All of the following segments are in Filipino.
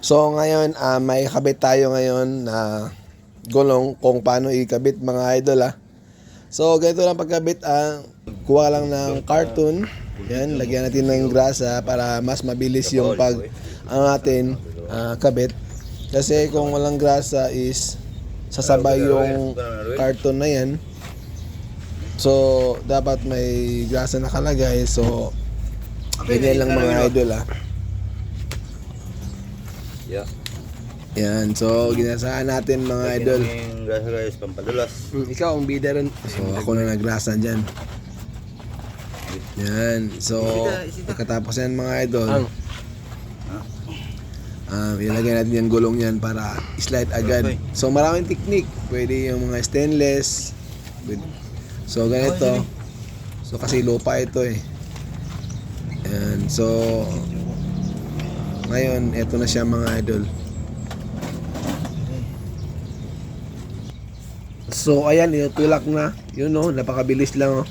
So ngayon, may kabit tayo ngayon na gulong kung paano ikabit mga idol So ganito lang pagkabit, kuha lang ng carton. Yan, lagyan natin ng grasa para mas mabilis yung natin kabit. Kasi kung walang grasa is sasabay yung carton na yan. So dapat may grasa nakalagay. So ganyan lang mga idol Yeah. Yan, so ginasahan natin mga idol. Yung grasa guys, pampadulas. Ikaw ang bida rin. So ako na nagrasa dyan. Yan, so pagkatapos yan mga idol, ilagay natin yung gulong yan para slide agad. So maraming technique. Pwede yung mga stainless. So ganito. So kasi lupa ito Yan, so ngayon, eto na siya mga idol. So ayan, itulak na. Yun napakabilis lang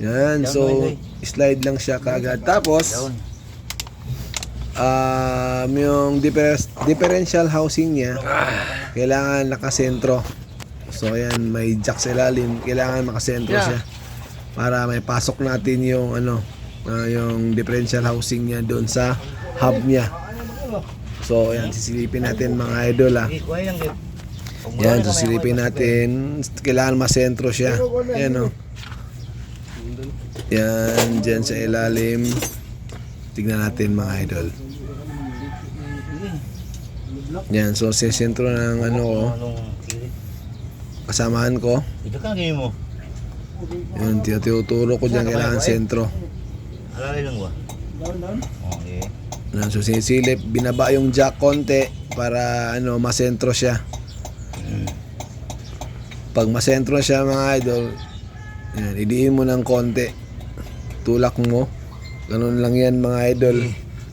Yan, so slide lang siya kaagad. Tapos yung differential housing niya kailangan nakasentro. So ayan, may jack sa ilalim, kailangan makasentro siya para may pasok natin yung yung differential housing niya doon sa hub niya. So ayan, sisilipin natin mga idol Yan, sisilipin natin. Kailangan masentro siya. Yan Yan, dyan sa ilalim. Tignan natin mga idol. Yan, so sentro ng kasamahan ko. Ito ka mo. Yun, tinuturo ko dyan, kailangan sentro. Alalay lang ba? Okay. So sinisilip, binaba yung jack konti para masentro siya. Pag masentro siya mga idol, yan, idiin mo ng konti. Tulak mo. Ganun lang yan mga idol.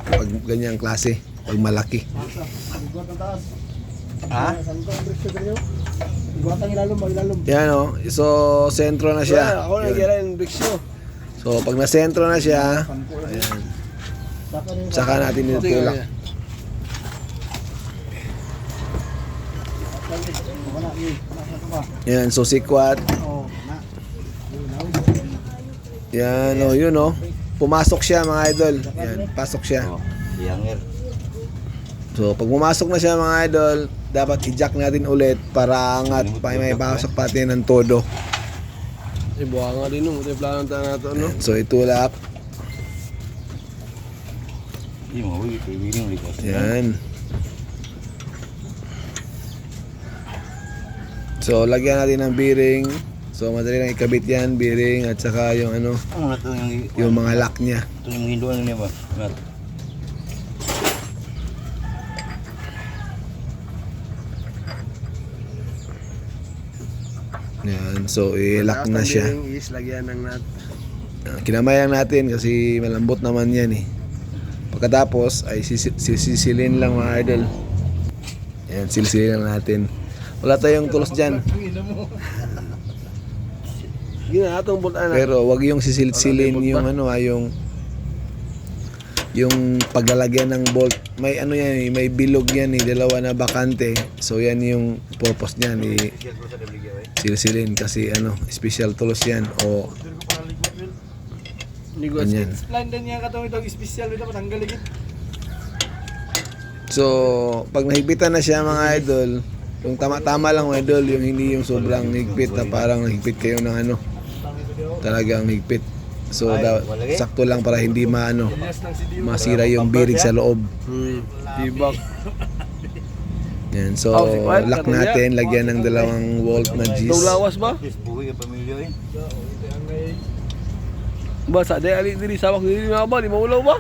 Pag ganyang klase, pag malaki. Yan so sentro na siya. So pag nasentro na siya, ayan, saka natin itulak. Yan, so sikwat. Yan, yun pumasok siya mga idol. Yan, pasok siya. So pag pumasok na siya mga idol, dapat i-jack natin ulit para angat pa may pasok pati ng todo. Buha nga din ito yung plano natin So itulak. Yan. So lagyan natin ng bearing. So madali lang ikabit yan, bearing at saka yung yung mga lock niya. Ito yung hinduan niya ba? Yan, so i-lock na siya. Is lagyan ng nut. Kinamayan natin kasi malambot naman yan Pagkatapos ay sisilin lang mga idol. Yan, sisilin lang natin. Wala tayong tulos dyan. Ginatong bultan Pero wag yung sisilin yung yung paglalagyan ng bolt. May yan may bilog yan dalawa na bakante. So yan yung purpose niyan silsilin kasi special tools yan o ganyan. Plan din niya katong itong special ito patanggal ligit. So pag nahigpitan na siya mga idol, yung tama-tama lang mga idol, yung hindi yung sobrang higpit na parang nahigpit kayo ng talagang higpit. So sakto lang para hindi masira yung bearing sa loob. Tibak. Yan, so lock natin, lagyan ng dalawang volt na G's. Lawas ba? Buhay ang pamilya Ba sa ali diri sawak diri nga ba di maulaw ba?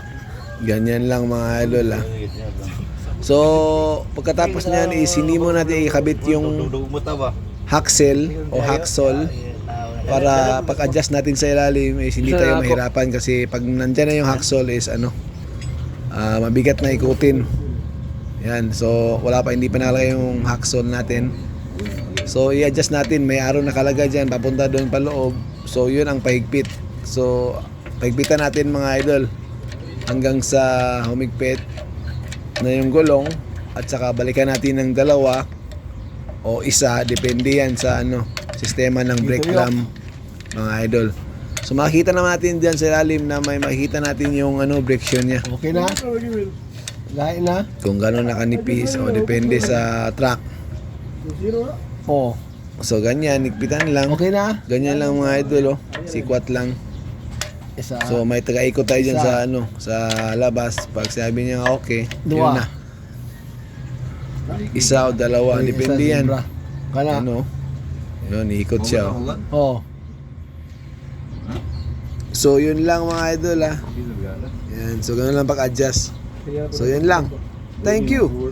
Ganyan lang mga idol So pagkatapos niyan isini mo natin ikabit yung haxel o haxol para pag-adjust natin sa ilalim hindi tayo mahirapan kasi pag nandiyan na yung haxol is mabigat na ikutin. Yan, so hindi pa nakalagay yung haxol natin. So i-adjust natin, may arrow nakalagay dyan papunta doon pa loob. So yun ang pahigpit. So pahigpitan natin mga idol hanggang sa humigpit. na yung gulong at saka balikan natin ng dalawa o isa, depende yan sa sistema ng brake clamp, mga idol. So makikita naman natin dyan sa ilalim na may makikita natin yung brake shoe niya. Okay na? Lain na? Kung gano'n nakanipis o depende sa track. Oo. So ganyan, nigpitan lang. Okay na? Ganyan lang mga idol, sikwat lang. Isa. So may taga-ikot tayo dyan Isa. sa labas. Pag sabi niya okay, Dua. yun na. Isa o dalawa, depende yan. Kana? Yun, ikot siya. Oo. So yun lang mga idol Yan, so ganun lang pag-adjust. So yun lang. Thank you.